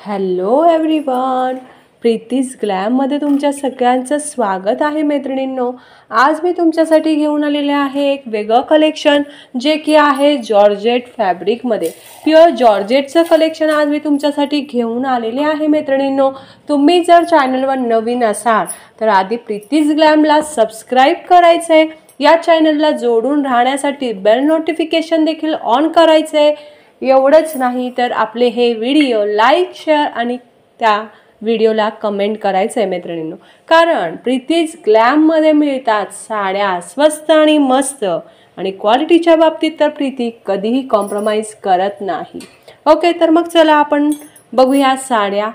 Hello everyone, प्रीतीज ग्लॅममध्ये तुमच्या सगळ्यांचं स्वागत आहे मैत्रिणींनो. आज मी तुमच्यासाठी घेऊन आलेले आहे एक वेगळं कलेक्शन जे की आहे जॉर्जेट फॅब्रिकमध्ये. प्युअर जॉर्जेटचं कलेक्शन आज मी तुमच्यासाठी घेऊन आलेले आहे मैत्रिणींनो. तुम्ही जर चॅनलवर नवीन असाल तर आधी प्रीतीज ग्लॅमला सबस्क्राईब करायचं आहे. या चॅनलला जोडून राहण्यासाठी बेल नोटिफिकेशन देखील ऑन करायचं आहे. एवढंच नाही तर आपले हे व्हिडिओ लाईक, शेअर आणि त्या व्हिडिओला कमेंट करायचं आहे मैत्रिणींनो. कारण प्रीतीज ग्लॅममध्ये मिळतात साड्या स्वस्त आणि मस्त, आणि क्वालिटीच्या बाबतीत तर प्रीती कधीही कॉम्प्रोमाइज करत नाही. ओके, तर मग चला आपण बघूया साड्या.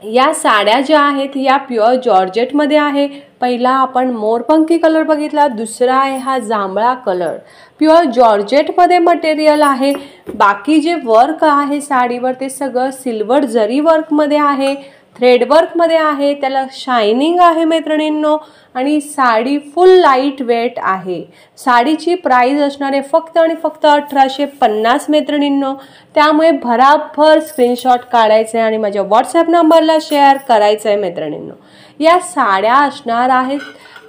या साड्या ज्या आहेत या प्युअर जॉर्जेटमध्ये आहे. पहिला आपण मोरपंखी कलर बघितला, दुसरा आहे हा जांभळा कलर. प्युअर जॉर्जेटमध्ये मटेरियल आहे. बाकी जे वर्क आहे साडीवर ते सगळं सिल्वर जरी वर्कमध्ये आहे, थ्रेड वर्कमध्ये आहे. त्याला शायनिंग आहे मैत्रिणींनो, आणि साडी फुल लाईट वेट आहे. साडीची प्राइस असणार आहे फक्त आणि फक्त 1850 मैत्रिणींनो. त्यामुळे भराभर स्क्रीनशॉट काढायचे आणि माझ्या व्हॉट्सॲप नंबरला शेअर करायचं आहे मैत्रिणींनो. या साड्या असणार आहेत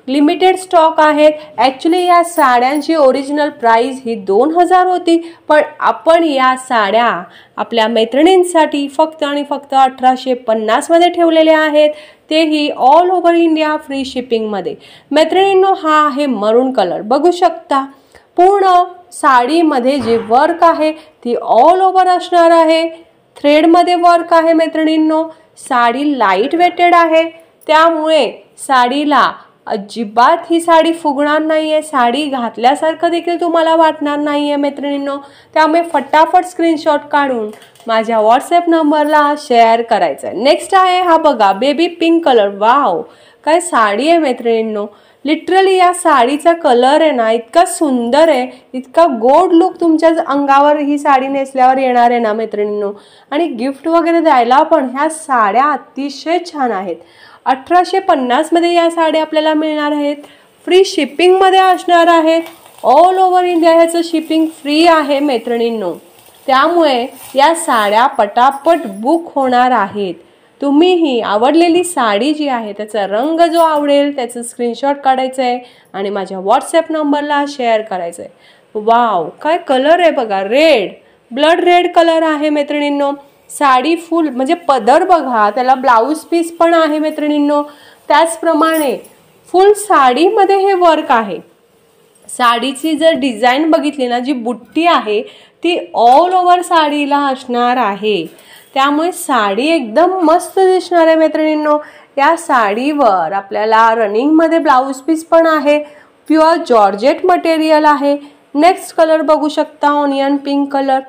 लिमिटेड स्टॉक आहेत. ॲक्च्युली या साड्यांची ओरिजिनल प्राइस ही 2000 होती, पण आपण या साड्या आपल्या मैत्रिणींसाठी फक्त आणि फक्त 1850 मध्ये ठेवलेल्या आहेत. तेही ऑल ओव्हर इंडिया फ्री शिपिंगमध्ये. मैत्रिणींनो, हा आहे मरून कलर. बघू शकता पूर्ण साडीमध्ये जे वर्क आहे ती ऑल ओव्हर असणार आहे. थ्रेडमध्ये वर्क आहे मैत्रिणींनो. साडी लाईट वेटेड आहे, त्यामुळे साडीला अजिबात ही साडी फुगणार नाही आहे. साडी घातल्यासारखं देखील तुम्हाला वाटणार नाही आहे मैत्रिणींनो. त्यामुळे फटाफट स्क्रीनशॉट काढून माझ्या व्हॉट्सॲप नंबरला शेअर करायचं आहे. नेक्स्ट आहे हा बघा बेबी पिंक कलर. वाव, काय साडी आहे मैत्रिणींनो. लिटरली या साडीचा कलर आहे ना इतका सुंदर आहे, इतका गोड लुक तुमच्या अंगावर ही साडी नेसल्यावर येणार आहे ना मैत्रिणींनो. आणि गिफ्ट वगैरे द्यायला पण ह्या साड्या अतिशय छान आहेत. 1850 मध्ये या साड्या आपल्याला मिळणार आहेत. फ्री शिपिंगमध्ये असणार आहेत. ऑल ओव्हर इंडिया ह्याचं शिपिंग फ्री आहे मैत्रिणींनो. त्यामुळे या साड्या पटापट बुक होणार आहेत. तुम्हीही आवडलेली साडी जी आहे त्याचा रंग जो आवडेल त्याचं स्क्रीनशॉट काढायचं आहे आणि माझ्या व्हॉट्सॲप नंबरला शेअर करायचं आहे. वाव, काय कलर आहे बघा. रेड, ब्लड रेड कलर आहे मैत्रिणींनो. साडी फुल म्हणजे पदर बघा, त्याला ब्लाऊज पीस पण आहे मैत्रिणींनो. त्याचप्रमाणे फुल साडीमध्ये हे वर्क आहे. साडीची जर डिझाईन बघितली ना, जी बुट्टी आहे ती ऑल ओव्हर साडीला असणार आहे. त्यामुळे साडी एकदम मस्त दिसणार आहे मैत्रिणींनो. या साडीवर आपल्याला रनिंगमध्ये ब्लाऊज पीस पण आहे. प्युअर जॉर्जेट मटेरियल आहे. नेक्स्ट कलर बघू शकता, ऑनियन पिंक कलर.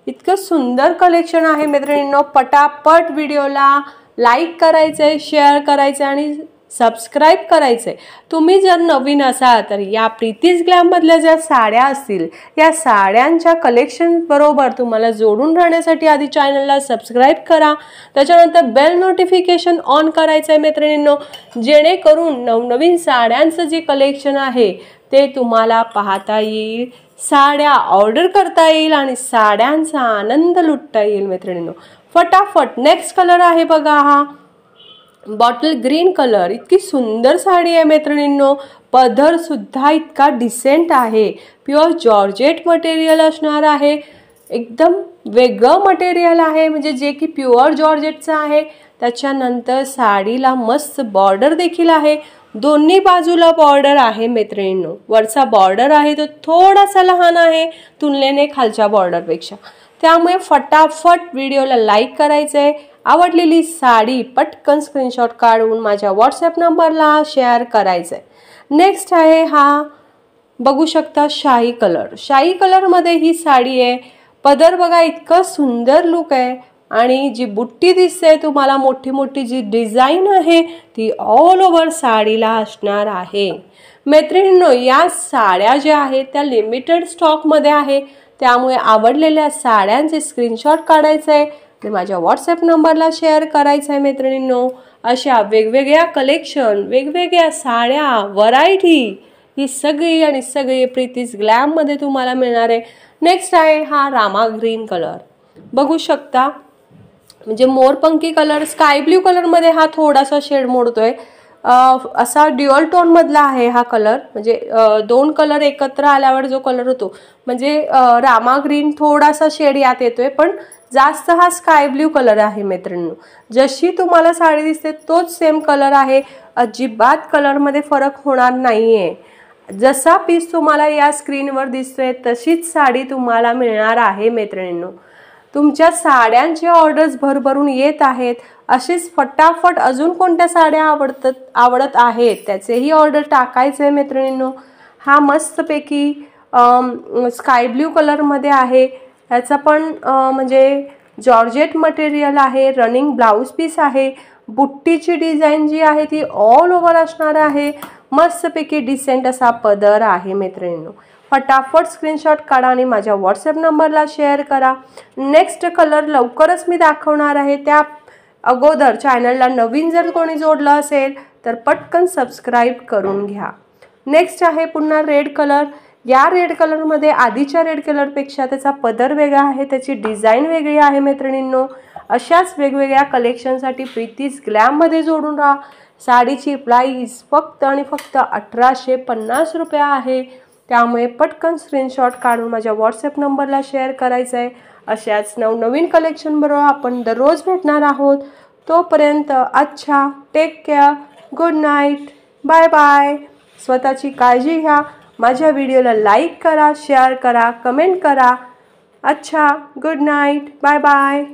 इतकं सुंदर कलेक्शन आहे मैत्रिणींनो. पटापट व्हिडिओला लाईक करायचंय, शेअर करायचं आणि सबस्क्राईब करायचंय. तुम्ही जर नवीन असाल तर या प्रीतीज ग्लॅममधल्या ज्या साड्या असतील या साड्यांच्या कलेक्शन बरोबर तुम्हाला जोडून राहण्यासाठी आधी चॅनलला सबस्क्राईब करा. त्याच्यानंतर बेल नोटिफिकेशन ऑन करायचं आहे मैत्रिणींनो, जेणेकरून नवनवीन साड्यांचं जे कलेक्शन आहे ते तुम्हाला पाहता येईल, साड्या ऑर्डर करता येईल आणि साड्यांचा आनंद लुटता येईल मैत्रिणींनो. फटाफट नेक्स्ट कलर आहे बघा हा बॉटल ग्रीन कलर. इतकी सुंदर साडी आहे मैत्रिणींनो. पदर सुद्धा इतका डिसेंट आहे. प्युअर जॉर्जेट मटेरियल असणार आहे. एकदम वेगळं मटेरियल आहे, म्हणजे जे की प्युअर जॉर्जेटचं आहे. त्याच्यानंतर साडीला मस्त बॉर्डर देखील आहे. दोन्ही बाजूला बॉर्डर आहे मैत्रिणींनो. वरचा बॉर्डर आहे तो थोडासा लहान आहे तुलनेने खालच्या बॉर्डरपेक्षा. त्यामुळे फटाफट व्हिडिओला लाईक करायचं आहे. आवडलेली साडी पटकन स्क्रीनशॉट काढून माझ्या व्हॉट्सॲप नंबरला शेअर करायचं आहे. नेक्स्ट आहे हा बघू शकता शाही कलर. शाही कलरमध्ये ही साडी आहे. पदर बघा, इतकं सुंदर लुक आहे. आणि जी बुट्टी दिसते तुम्हाला, मोठी मोठी जी डिझाईन आहे ती ऑल ओव्हर साडीला असणार आहे मैत्रिणींनो. या साड्या ज्या आहेत त्या लिमिटेड स्टॉकमध्ये आहे. त्यामुळे आवडलेल्या साड्यांचे स्क्रीनशॉट काढायचं आहे आणि माझ्या व्हॉट्सॲप नंबरला शेअर करायचं आहे मैत्रिणींनो. अशा वेगवेगळ्या कलेक्शन, वेगवेगळ्या साड्या, व्हरायटी ही सगळी आणि सगळी प्रीतीज ग्लॅममध्ये तुम्हाला मिळणार आहे. नेक्स्ट आहे हा रामा ग्रीन कलर. बघू शकता म्हणजे मोरपंखी कलर स्काय ब्ल्यू कलरमध्ये हा थोडासा शेड मोडतोय. असा ड्युअल टोन मधला आहे हा कलर. म्हणजे दोन कलर एकत्र आल्यावर जो कलर होतो म्हणजे रामा ग्रीन थोडासा शेड यात येतोय, पण जास्त हा स्काय ब्ल्यू कलर आहे मैत्रिणींनो. जशी तुम्हाला साडी दिसते तोच सेम कलर आहे, अजिबात कलरमध्ये फरक होणार नाहीये. जसा पीस तुम्हाला या स्क्रीनवर दिसतोय तशीच साडी तुम्हाला मिळणार आहे मैत्रिणींनो. तुमच्या साड्यांचे ऑर्डर्स भरभरून येत आहेत. अशीच फटाफट अजून कोणत्या साड्या आवडत आहेत त्याचेही ऑर्डर टाकायचे आहे मैत्रिणींनो. हा मस्तपैकी स्काय ब्ल्यू कलरमध्ये आहे. ह्याचा पण म्हणजे जॉर्जेट मटेरियल आहे. रनिंग ब्लाऊज पीस आहे. बुट्टीची डिझाईन जी आहे ती ऑल ओव्हर असणार आहे. मस्तपैकी डिसेंट असा पदर आहे मैत्रिणींनो. फटाफट स्क्रीनशॉट काढा आणि माझ्या व्हॉट्सअप नंबरला शेअर करा. नेक्स्ट कलर लवकरच मी दाखवणार आहे. त्या अगोदर चॅनलला नवीन जर कोणी जोडलं असेल तर पटकन सबस्क्राईब करून घ्या. नेक्स्ट आहे पुन्हा रेड कलर. या रेड कलरमध्ये आधीच्या रेड कलरपेक्षा त्याचा पदर वेगळा आहे, त्याची डिझाईन वेगळी आहे मैत्रिणींनो. अशाच वेगवेगळ्या कलेक्शनसाठी प्रीतीज ग्लॅममध्ये जोडून राहा. साडीची प्राईस फक्त आणि फक्त 1850 रुपये आहे. त्यामुळे पटकन स्क्रीनशॉट काढून माझ्या व्हॉट्सअप नंबरला शेअर करायचं आहे. अशाच नवनवीन कलेक्शनबरोबर आपण दररोज भेटणार आहोत. तोपर्यंत अच्छा, take care, good night, bye bye. स्वतःची काळजी घ्या. माझ्या व्हिडिओला लाईक करा, शेअर करा, कमेंट करा. अच्छा, गुड नाईट, बाय बाय.